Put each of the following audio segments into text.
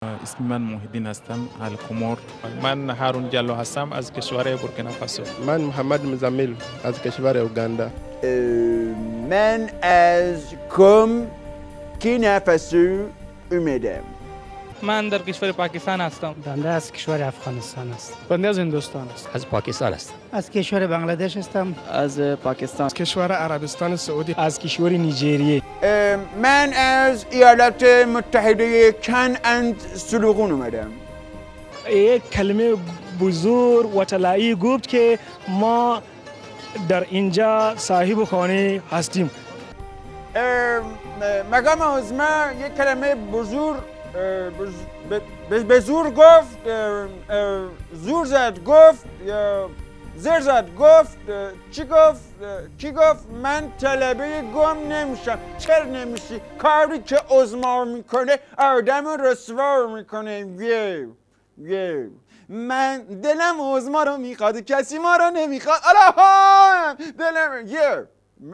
اسم من محیدین هستم، اهل کمر. من هارون جلو هستم از کشور بورکینافاسو. من محمد مزمل از کشور اوگاندا. من از بورکینافاسو اومدم. من در کشور پاکستان هستم. بنده از کشور افغانستان هستم. بنده از هندوستان هستم. از پاکستان هستم. از کشور بنگلادش هستم. از پاکستان. از کشور عربستان سعودی. از کشور نیجریه. من از ایالات متحده کن اند سلوغون اومدم. یک کلمه بزرگ و طلایی گفت که ما در اینجا صاحب خانه هستیم. مقام عظما یک کلمه بزرگ به زور گفت، زور زد گفت، زر زد گفت، کی گفت من طلبه گم نمیشم. چرا نمیشی؟ کاری که عظما میکنه آدم رسوا میکنه. من دلم عظما رو میخواد، کسی ما رو نمیخواد. الله دلم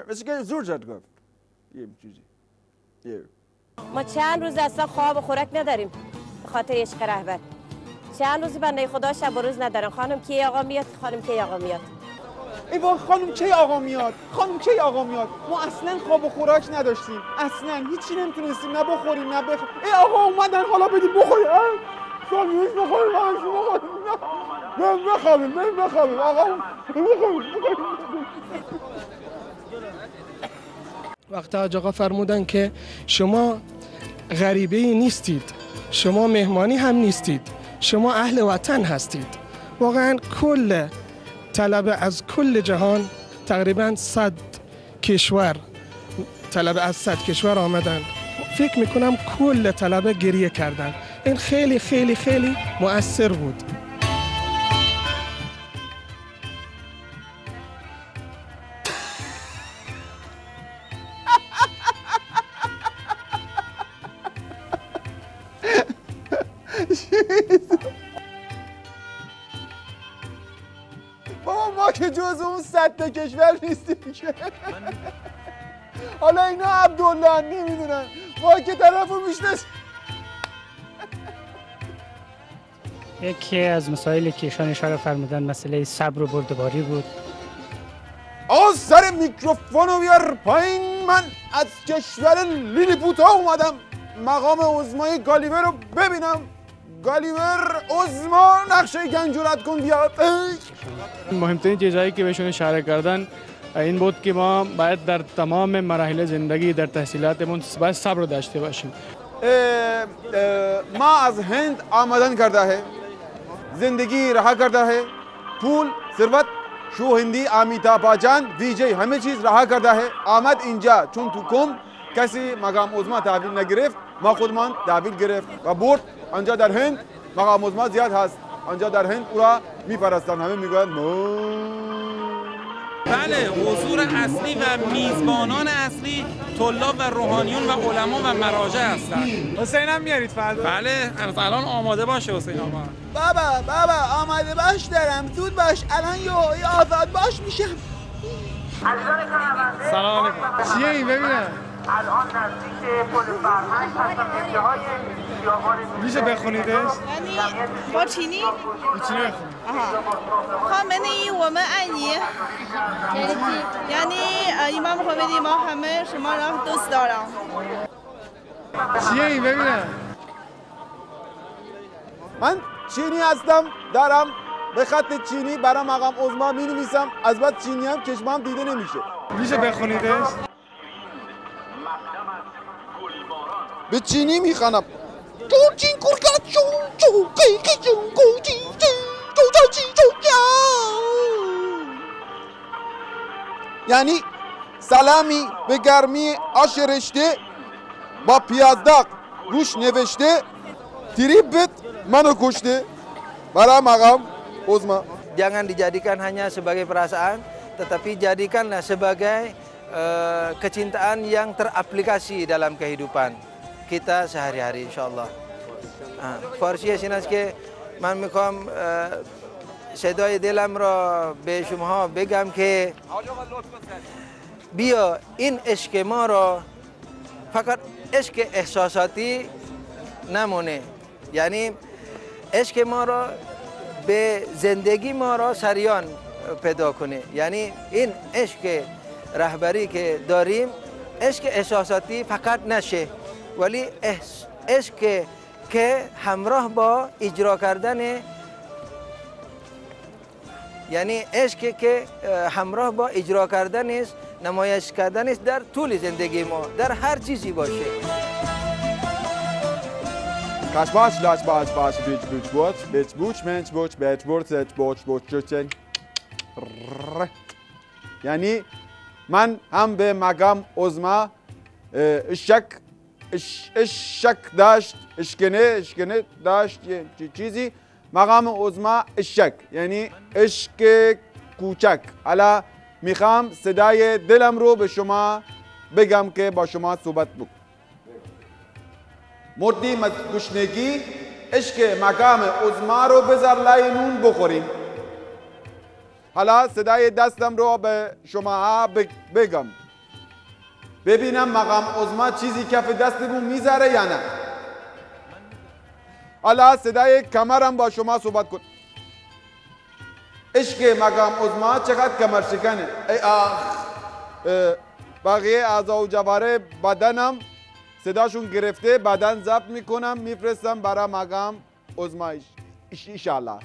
مثل که زور زد گفت یه چیزی. ما چند روز اصلا خواب و خوراک نداریم به خاطر عشق رهبر. چند روز بنده خدا شب و روز ندارم. خانم کی آقا میاد؟ خانم کی آقا میاد؟ ای وای خانم کی آقا میاد؟ خانم کی آقا میاد؟ ما اصلا خواب و خوراک نداشتیم. اصلا هیچی نمیتونستیم، نه بخوریم نه بخوریم. ای آقا اومدن، حالا بدید بخوریم. ساندویچ بخوریم، بخوریم. آقا بخوریم. وقتی حاج آقا فرمودن که شما غریبه نیستید، شما مهمانی هم نیستید، شما اهل وطن هستید. واقعا کل طلبه از کل جهان تقریبا 100 کشور طلبه از 100 کشور آمدن. فکر میکنم کل طلبه گریه کردن. این خیلی خیلی خیلی مؤثر بود. بابا ما که جز اون 100 تا کشور نیستیم که. حالا اینا عبدالله نمیدونن، ما که طرفو میشناسیم. یکی از مسائلی که ایشان اشاره فرمودن مسئله صبر و بردباری بود. آقا سر میکروفون رو بیار پایین. من از کشور لیلیپوتا اومدم مقام عظمای گالیور رو ببینم. گالیور عظما نقشه گنجورت کن بیاد. مهمترین چیزهایی که بهشون اشاره کردن این بود که ما باید در تمام مراحل زندگی در تحصیلاتمون باید صبر داشته باشیم. ما از هند آمدن کرده ہے، زندگی رها کرده ہے، پول ثروت شو هندی امیتابھ بچن ویجی همه چیز رها کرده ہے. آمد اینجا چون تو کم کسی مقام عظما تحویل نگرفت، ما خودمان تحویل گرفت و برد. آنجا در هند مقام عظما زیاد هست. آنجا در هند او را میپرستن، همه میگویند بله، حضور اصلی و میزبانان اصلی طلاب و روحانیون و علما و مراجع هستند. حسین هم میارید فردا؟ بله، الان آماده باشه حسین آقا. بابا آماده باش دارم، زود باش، الان یه آزاد باش میشم. سلام علیکم. چیه این ببینم؟ الان نزدیک پل فرهنگ هستم. انتهای خیابان میشه بخونیدش؟ یعنی با چینی؟ با چینی بخونید. خامنه ای 我们爱你 یعنی امام خمینی ما همه شما را دوست دارم. چیه این ببینم؟ من چینی هستم، دارم به خط چینی برای مقام عظما می نویسم. از بعد چینی هم چشمام دیده نمیشه. میشه بخونیدش؟ به چینی میخوانم. یعنی سلامی به گرمی آش رشته با پیازداغ روش نوشته تریبت منو کشته. برای مقام عظما. Jangan dijadikan hanya sebagai perasaan, tetapi jadikanlah sebagai kecintaan yang teraplikasi dalam kehidupan kita sehari-hari insyaallah. فارسی این است که من میخوام صدای دلم را به شما بگم که بیا این عشق ما را فقط عشق احساساتی نمونه، یعنی عشق ما را به زندگی ما را سریان پیدا کنه. یعنی این عشق رهبری که داریم عشق احساساتی فقط نشه، ولی عشق که همراه با اجرا کردن، یعنی عشق که همراه با اجرا کردن است، نمایش کردن است در طول زندگی ما، در هر چیزی باشه. Kaç baş, laç baş, baş, beç buç, menç buç, beç buç, seç buç, buç, çöçen. یعنی من هم به مقام عظما اشک داشت، اشکنه داشت یه چیزی، مقام عظما اشک یعنی عشق کوچک. حالا میخوام صدای دلم رو به شما بگم که با شما صحبت بکنم. مردیم از گشنگی، عشق مقام عظما رو بذار لای نون بخوریم. حالا صدای دستم رو به شما بگم، ببینم مقام عظما چیزی کف دستمون میذاره یا نه. حالا صدای کمرم با شما صحبت کن. عشق مقام عظما چقدر کمر شکنه. ای آخ، بقیه اعضا و جواره بدنم صداشون گرفته، بدن ضبط میکنم میفرستم برای مقام عظما ایشالله.